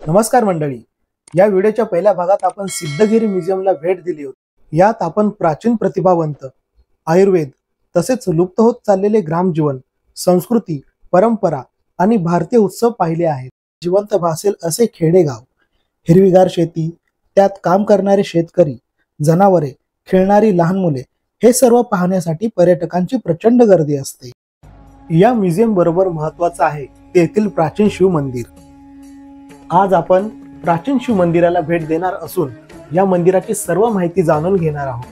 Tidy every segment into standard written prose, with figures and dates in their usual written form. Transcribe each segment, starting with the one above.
नमस्कार मंडळी, या व्हिडिओच्या पहिल्या भागात आपण सिद्धगिरी म्युझियमला भेट दिली होती। यात आपण प्राचीन प्रतिभावंत, आयुर्वेद तसेच लुप्त होत चाललेले ग्रामजीवन, संस्कृती, परंपरा आणि भारतीय उत्सव पाहिले आहेत। जिवंत भासेल असे खेडेगाव, हिरवीगार शेती, त्यात काम करणारे शेतकरी, जनावरे, खेळणारी लहान मुले, हे सर्व पाहण्यासाठी पर्यटकांची प्रचंड गर्दी असते। या म्युझियम बरोबर महत्त्वाचं आहे तेथील प्राचीन शिव मंदिर। आज आपण प्राचीन शिव मंदिराला भेट देणार असून या मंदिराची सर्व माहिती जाणून घेणार आहोत।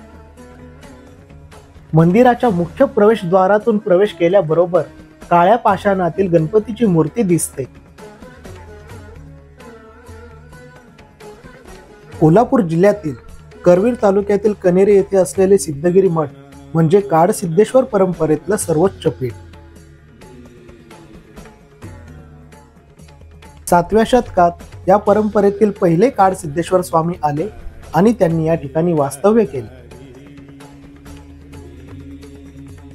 मंदिराच्या मुख्य प्रवेशद्वारातून प्रवेश केल्याबरोबर काळ्या पाषाणातील गणपतीची मूर्ती दिसते। कोल्हापूर जिल्ह्यातील करवीर तालुक्यातील कनेरी येथे असलेले सिद्धगिरी मठ म्हणजे काडसिद्धेश्वर परंपरेतलं सर्वोच्च पीठ। 7व्या शतकात या परंपरेतील पहिले काडसिद्धेश्वर स्वामी आले आणि त्यांनी या ठिकाणी वास्तव्य केले।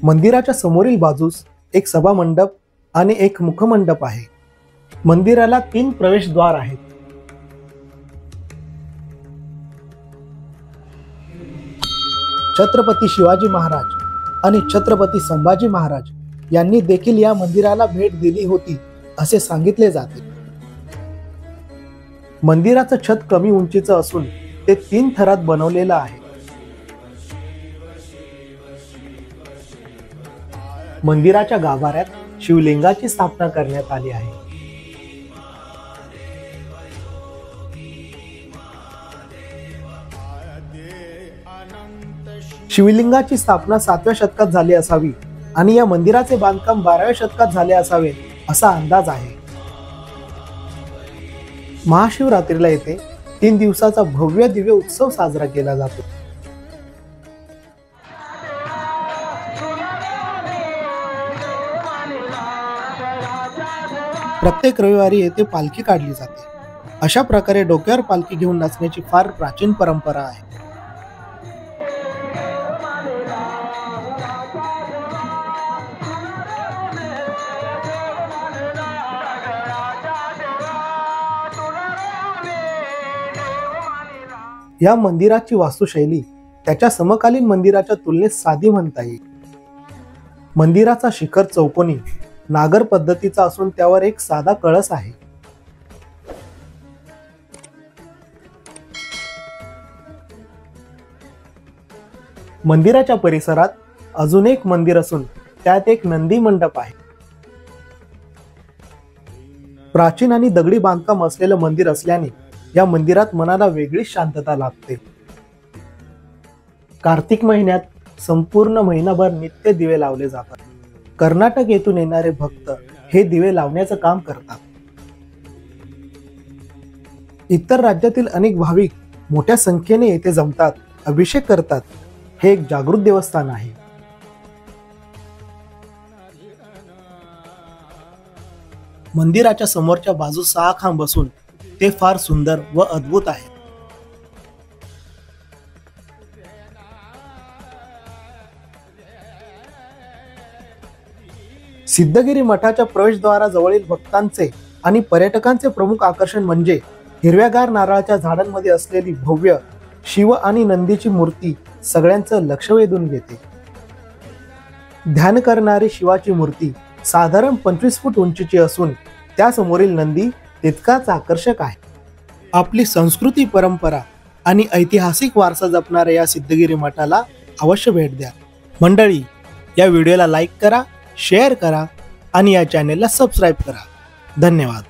मंदिराच्या समोरील बाजूस एक सभा मंडप आणि एक मुखमंडप आहे। मंदिराला 3 प्रवेशद्वार आहेत। छत्रपती शिवाजी महाराज आणि छत्रपती संभाजी महाराज यांनी देखील या मंदिराला भेट दिली होती असे सांगितले जाते। मंदिराचं छत कमी उंचीचं असून ते 3 थरात बनवलेलं आहे। मंदिराच्या गाभाऱ्यात शिवलिंगाची स्थापना करण्यात आली आहे। शिवलिंगाची स्थापना 7व्या शतकात झाली असावी आणि या मंदिराचे बांधकाम 12व्या शतकात झाले असावे असा अंदाज आहे। महाशिवरात्रीला येथे 3 दिवसाचा भव्य दिव्य उत्सव साजरा केला जातो। प्रत्येक रविवारी येथे पालखी काढली जाते। अशा प्रकारे डोक्यावर पालखी घेऊन नाचण्याची फार प्राचीन परंपरा आहे। या मंदिराची वास्तुशैली त्याच्या समकालीन मंदिराच्या तुलनेत साधी म्हणता येईल। मंदिराचा शिखर चौकोनी नागर पद्धतीचा असून त्यावर एक साधा कळस आहे। मंदिराच्या परिसरात अजून एक मंदिर असून त्यात एक नंदी मंडप आहे। प्राचीन आणि दगडी बांधकाम असलेलं मंदिर असल्याने या मंदिरात मनाला वेगळीच शांतता लाभते। कार्तिक महिन्यात संपूर्ण महिनाभर नित्य दिवे लावले जातात। कर्नाटक येथून येणारे भक्त हे दिवे लावण्याचं काम करतात। इतर राज्यातील अनेक भाविक मोठ्या संख्येने येथे जमतात, अभिषेक करतात। हे एक जागृत देवस्थान आहे। मंदिराच्या समोरच्या बाजूस 6 खांब असून ते फार सुंदर व अद्भुत आहे। सिद्धगिरी मठाच्या प्रवेशद्वाराजवळील भक्तांचे आणि पर्यटकांचे प्रमुख आकर्षण म्हणजे हिरव्यागार नारळाच्या झाडांमध्ये असलेली भव्य शिव आणि नंदीची मूर्ती सगळ्यांचं लक्ष वेधून घेते। ध्यान करणारी शिवाची मूर्ती साधारण 25 फूट उंचीची असून त्यासमोरील नंदी तितकाच आकर्षक आहे। आपली संस्कृती, परंपरा आणि ऐतिहासिक वारसा जपणाऱ्या या सिद्धगिरी मठाला अवश्य भेट द्या। मंडळी, या व्हिडिओला लाईक करा, शेअर करा आणि या चॅनेलला सबस्क्राईब करा। धन्यवाद।